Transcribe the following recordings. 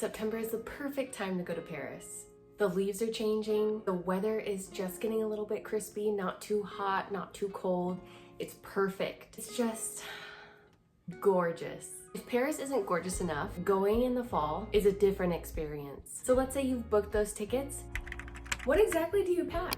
September is the perfect time to go to Paris. The leaves are changing, the weather is just getting a little bit crispy, not too hot, not too cold. It's perfect. It's just gorgeous. If Paris isn't gorgeous enough, going in the fall is a different experience. So let's say you've booked those tickets. What exactly do you pack?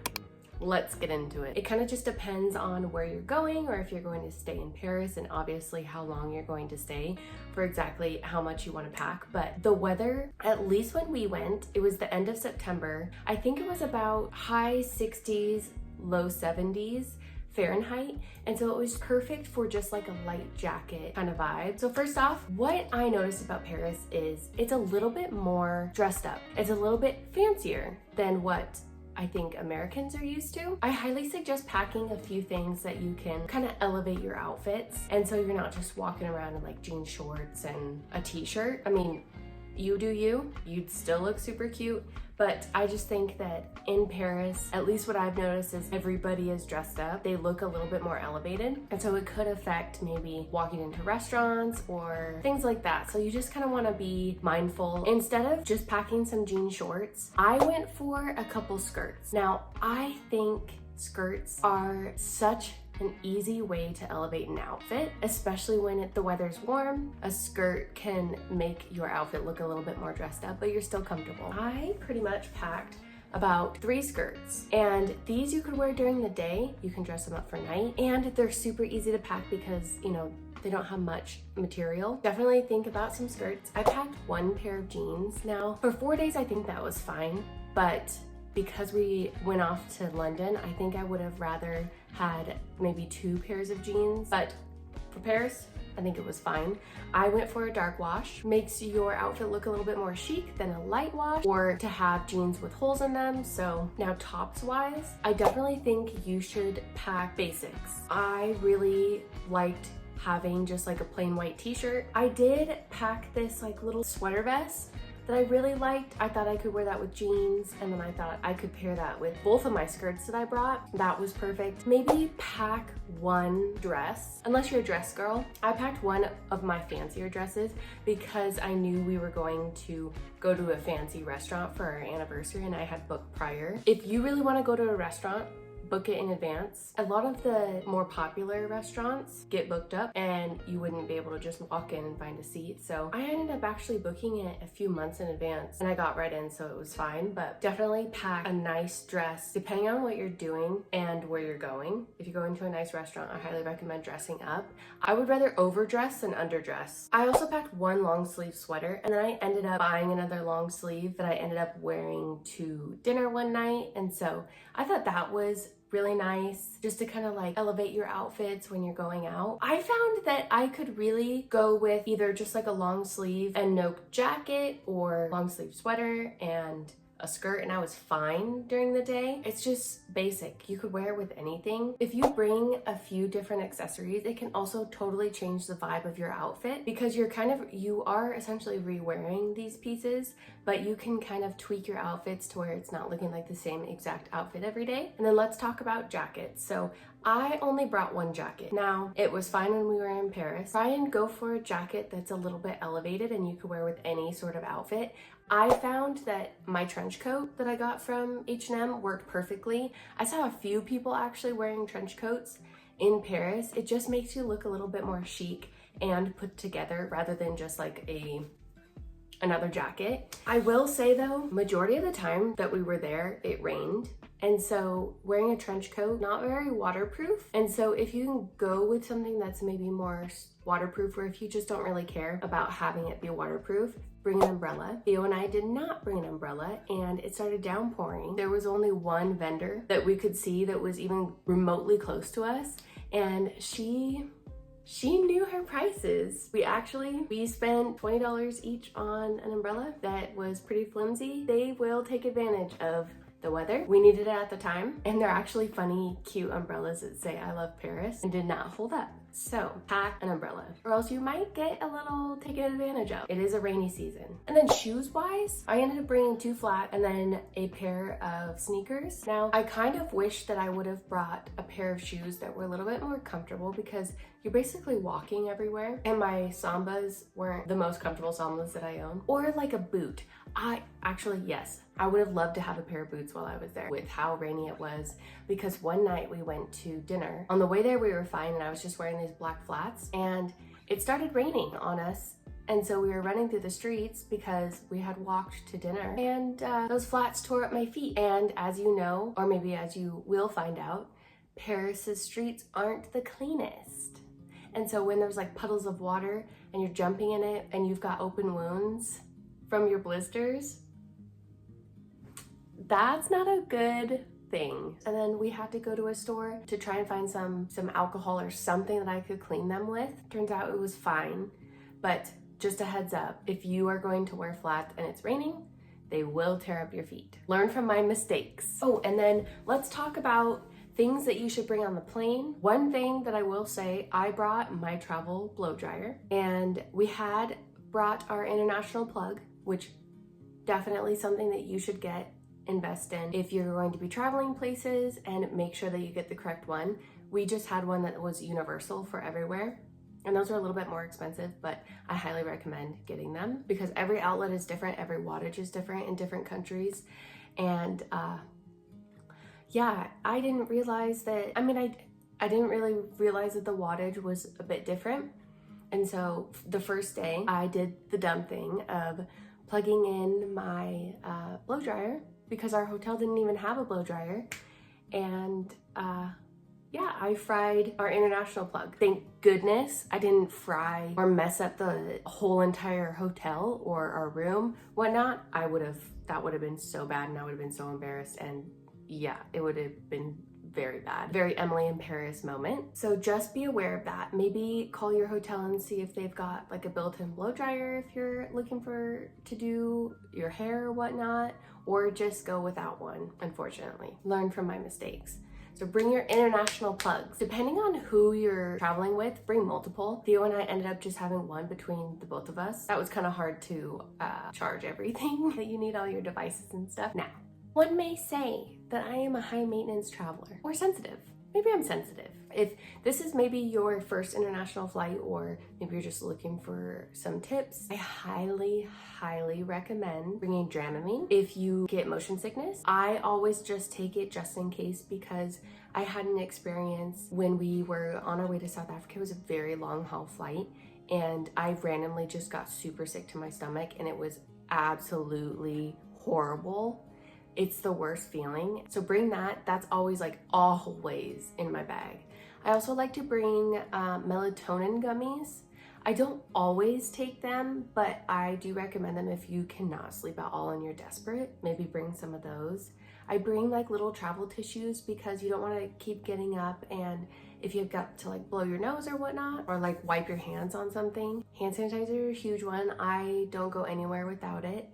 Let's get into it. It kind of just depends on where you're going or if you're going to stay in Paris and obviously how long you're going to stay for exactly how much you want to pack. But the weather, at least when we went, it was the end of September. I think it was about high 60s, low 70s Fahrenheit, and so it was perfect for just like a light jacket kind of vibe. So first off, what I noticed about Paris is it's a little bit more dressed up. It's a little bit fancier than what I think Americans are used to. I highly suggest packing a few things that you can kind of elevate your outfits, and so you're not just walking around in like jean shorts and a t-shirt. I mean, you do you, you'd still look super cute, but I just think that in Paris, at least what I've noticed is everybody is dressed up. They look a little bit more elevated, and so it could affect maybe walking into restaurants or things like that. So you just kind of want to be mindful. Instead of just packing some jean shorts, I went for a couple skirts. Now, I think skirts are such an easy way to elevate an outfit, especially when the weather's warm. A skirt can make your outfit look a little bit more dressed up, but you're still comfortable. I pretty much packed about 3 skirts, and these you could wear during the day. You can dress them up for night, and they're super easy to pack because, you know, they don't have much material. Definitely think about some skirts. I packed 1 pair of jeans. Now, for 4 days, I think that was fine, but because we went off to London, I think I would have rather had maybe 2 pairs of jeans, but for Paris, I think it was fine. I went for a dark wash. Makes your outfit look a little bit more chic than a light wash, or to have jeans with holes in them. So now tops wise, I definitely think you should pack basics. I really liked having just like a plain white t-shirt. I did pack this like little sweater vest that I really liked. I thought I could wear that with jeans, and then I thought I could pair that with both of my skirts that I brought. That was perfect. Maybe pack 1 dress, unless you're a dress girl. I packed 1 of my fancier dresses because I knew we were going to go to a fancy restaurant for our anniversary, and I had booked prior. If you really want to go to a restaurant, book it in advance. A lot of the more popular restaurants get booked up and you wouldn't be able to just walk in and find a seat. So I ended up actually booking it a few months in advance, and I got right in, so it was fine. But definitely pack a nice dress depending on what you're doing and where you're going. If you're going to a nice restaurant, I highly recommend dressing up. I would rather overdress than underdress. I also packed 1 long sleeve sweater, and then I ended up buying another long sleeve that I ended up wearing to dinner one night. And so I thought that was really nice just to kind of like elevate your outfits when you're going out. I found that I could really go with either just like a long sleeve and no jacket, or long sleeve sweater and a skirt, and I was fine during the day. It's just basic. You could wear it with anything. If you bring a few different accessories, it can also totally change the vibe of your outfit, because you are essentially re-wearing these pieces, but you can kind of tweak your outfits to where it's not looking like the same exact outfit every day. And then let's talk about jackets. So I only brought 1 jacket. Now, it was fine when we were in Paris. Try and go for a jacket that's a little bit elevated and you could wear with any sort of outfit. I found that my trench coat that I got from H&M worked perfectly. I saw a few people actually wearing trench coats in Paris. It just makes you look a little bit more chic and put together rather than just like another jacket. I will say though, majority of the time that we were there, it rained. And so wearing a trench coat, not very waterproof. And so if you can go with something that's maybe more waterproof, or if you just don't really care about having it be waterproof, bring an umbrella. Theo and I did not bring an umbrella, and it started downpouring. There was only 1 vendor that we could see that was even remotely close to us, and she knew her prices. We spent $20 each on an umbrella that was pretty flimsy. They will take advantage of the weather. We needed it at the time, and they're actually funny, cute umbrellas that say "I love Paris" and did not hold up. So pack an umbrella, or else you might get a little taken advantage of. It is a rainy season. And then shoes wise, I ended up bringing 2 flat and then a pair of sneakers. Now, I kind of wish that I would have brought a pair of shoes that were a little bit more comfortable, because you're basically walking everywhere. And my Sambas weren't the most comfortable Sambas that I own. Or like a boot. Yes, I would have loved to have a pair of boots while I was there with how rainy it was, because one night we went to dinner. On the way there we were fine and I was just wearing these black flats and it started raining on us. And so we were running through the streets because we had walked to dinner and those flats tore up my feet. And as you know, or maybe as you will find out, Paris's streets aren't the cleanest. And so when there's like puddles of water and you're jumping in it and you've got open wounds from your blisters, that's not a good thing. And then we had to go to a store to try and find some alcohol or something that I could clean them with. Turns out it was fine, but just a heads up, if you are going to wear flats and it's raining, they will tear up your feet. Learn from my mistakes. Oh, and then let's talk about things that you should bring on the plane. One thing that I will say, I brought my travel blow dryer and we had brought our international plug, which definitely something that you should invest in if you're going to be traveling places, and make sure that you get the correct one. We just had one that was universal for everywhere. And those are a little bit more expensive, but I highly recommend getting them because every outlet is different, every wattage is different in different countries. And yeah, I didn't realize that, I didn't really realize that the wattage was a bit different. And so the first day I did the dumb thing of plugging in my blow dryer because our hotel didn't even have a blow dryer. And yeah, I fried our international plug. Thank goodness I didn't fry or mess up the whole entire hotel or our room, whatnot. That would have been so bad and I would have been so embarrassed. And yeah, it would have been very bad. Very Emily in Paris moment. So just be aware of that. Maybe call your hotel and see if they've got like a built-in blow dryer if you're looking to do your hair or whatnot, or just go without one, unfortunately. Learn from my mistakes. So bring your international plugs. Depending on who you're traveling with, bring multiple. Theo and I ended up just having one between the both of us. That was kind of hard to charge everything that you need, all your devices and stuff. Now, one may say that I am a high maintenance traveler or sensitive. Maybe I'm sensitive. If this is maybe your first international flight, or maybe you're just looking for some tips, I highly, highly recommend bringing Dramamine. If you get motion sickness, I always just take it just in case, because I had an experience when we were on our way to South Africa. It was a very long haul flight and I randomly just got super sick to my stomach and it was absolutely horrible. It's the worst feeling. So bring that. That's always always in my bag. I also like to bring melatonin gummies. I don't always take them, but I do recommend them if you cannot sleep at all and you're desperate. Maybe bring some of those. I bring little travel tissues because you don't want to keep getting up, and if you've got to blow your nose or whatnot, or wipe your hands on something. Hand sanitizer, a huge one. I don't go anywhere without it.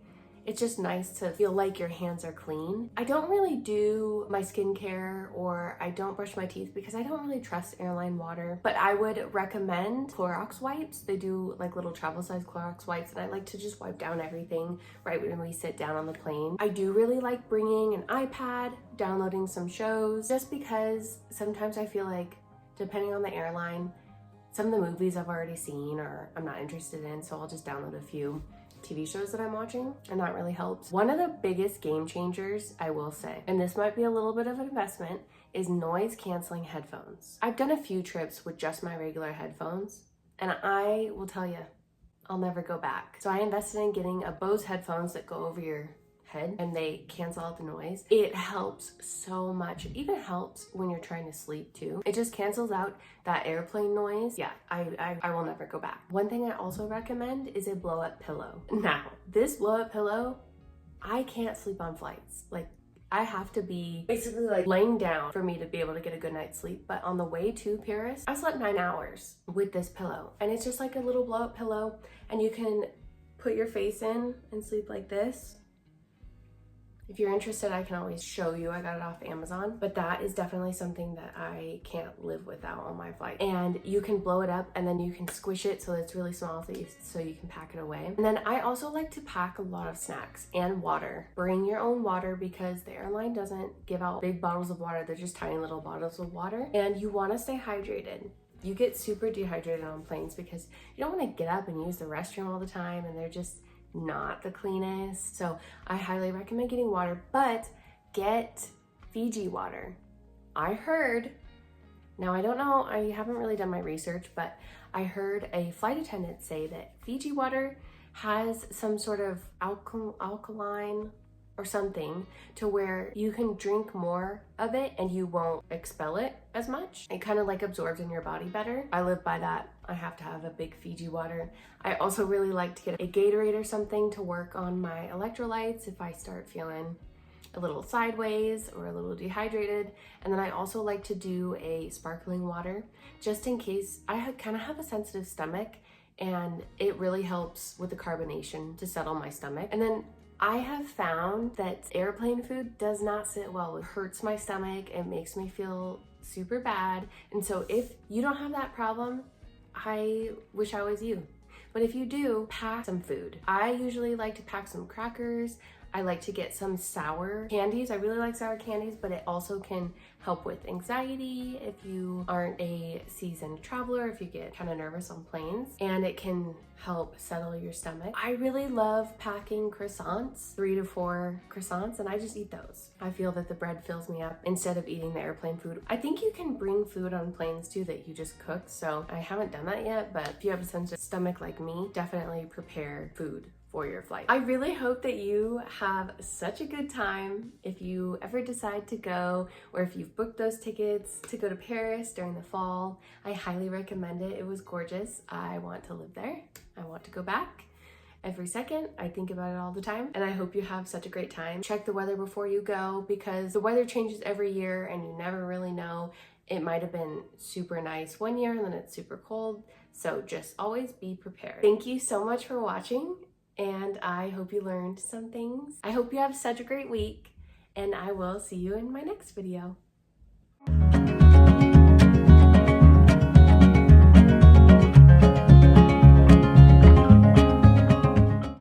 It's just nice to feel like your hands are clean. I don't really do my skincare, or I don't brush my teeth because I don't really trust airline water, but I would recommend Clorox wipes. They do little travel size Clorox wipes, and I like to just wipe down everything right when we sit down on the plane. I do really like bringing an iPad, downloading some shows, just because sometimes I feel depending on the airline, some of the movies I've already seen or I'm not interested in, so I'll just download a few TV shows that I'm watching, and that really helps. One of the biggest game changers, I will say, and this might be a little bit of an investment, is noise canceling headphones. I've done a few trips with just my regular headphones, and I will tell you, I'll never go back. So I invested in getting a Bose headphones that go over your head and they cancel out the noise. It helps so much. It even helps when you're trying to sleep too. It just cancels out that airplane noise. Yeah, I will never go back. One thing I also recommend is a blow up pillow. Now, this blow up pillow, I can't sleep on flights. I have to be basically laying down for me to be able to get a good night's sleep. But on the way to Paris, I slept 9 hours with this pillow, and it's just a little blow up pillow, and you can put your face in and sleep like this. If you're interested, I can always show you. I got it off Amazon, but that is definitely something that I can't live without on my flight. And you can blow it up and then you can squish it so it's really small so you can pack it away. And then I also like to pack a lot of snacks and water. Bring your own water because the airline doesn't give out big bottles of water. They're just tiny little bottles of water, and you want to stay hydrated. You get super dehydrated on planes because you don't want to get up and use the restroom all the time, and they're just not the cleanest. So I highly recommend getting water, but get Fiji water. I heard, now I don't know, I haven't really done my research, but I heard a flight attendant say that Fiji water has some sort of alkaline or something to where you can drink more of it and you won't expel it as much. It kind of like absorbs in your body better. I live by that. I have to have a big Fiji water. I also really like to get a Gatorade or something to work on my electrolytes if I start feeling a little sideways or a little dehydrated. And then I also like to do a sparkling water just in case. I kind of have a sensitive stomach, and it really helps with the carbonation to settle my stomach. And then I have found that airplane food does not sit well. It hurts my stomach. It makes me feel super bad. And so if you don't have that problem, I wish I was you. But if you do, pack some food. I usually like to pack some crackers. I like to get some sour candies. I really like sour candies, but it also can help with anxiety if you aren't a seasoned traveler, if you get kind of nervous on planes, and it can help settle your stomach. I really love packing croissants, 3 to 4 croissants, and I just eat those. I feel that the bread fills me up instead of eating the airplane food. I think you can bring food on planes too that you just cook, so I haven't done that yet, but if you have a sensitive stomach like me, definitely prepare food for your flight. I really hope that you have such a good time if you ever decide to go, or if you've booked those tickets to go to Paris during the fall. I highly recommend it. It was gorgeous. I want to live there. I want to go back every second. I think about it all the time, and I hope you have such a great time. Check the weather before you go because the weather changes every year and you never really know. It might have been super nice one year and then it's super cold. So just always be prepared. Thank you so much for watching, and I hope you learned some things. I hope you have such a great week, and I will see you in my next video.